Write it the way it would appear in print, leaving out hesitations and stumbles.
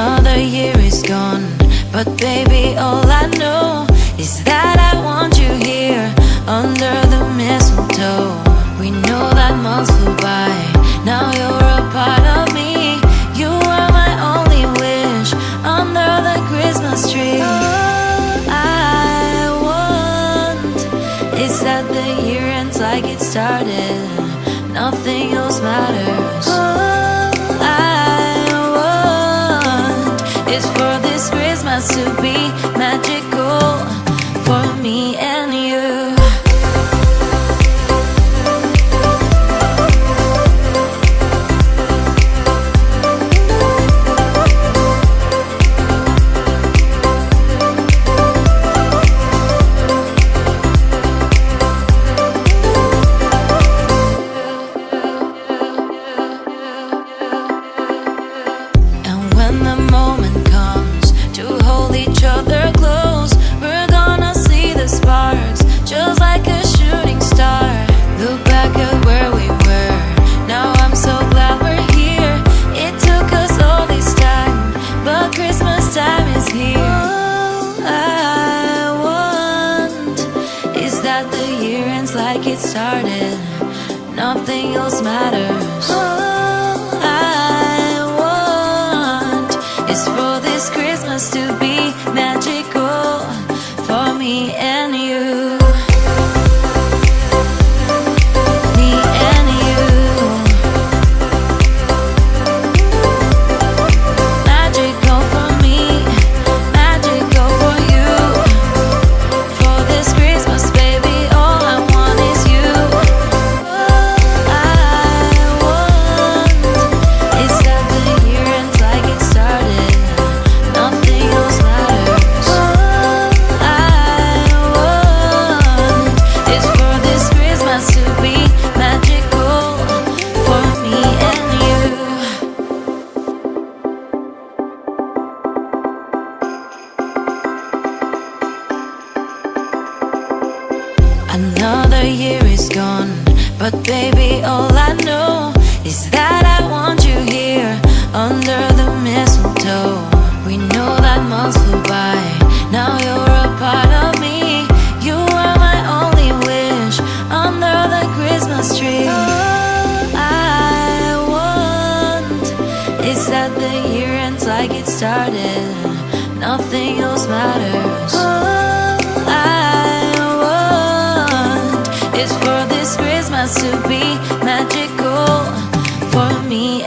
Another year is gone, but baby, all I know is that I want you here under the mistletoe. We know that months flew by, now you're a part of me. You are my only wish under the Christmas tree. All I want is that the year ends like it started, nothing else matters. All I want is for this Christmas to be magical for me and you. When the moment comes to hold each other close, we're gonna see the sparks, just like a shooting star. Look back at where we were, now I'm so glad we're here. It took us all this time, but Christmas time is here. All I want is that the year ends like it started, nothing else matters. Is for this Christmas to be magical for me and you. Me and you. Magical for me, magical for you. For this Christmas, baby, all I want is you. All I want is that the year ends like it started, nothing else matters. All I want is for this Christmas to be magical for me and you. Another year is gone, but baby, all I know is that I want you here under the mistletoe. We know that months flew by, now you're a part of me. You are my only wish under the Christmas tree. All I want is that the year ends like it started, nothing else matters. All I want is for this Christmas to be magical for me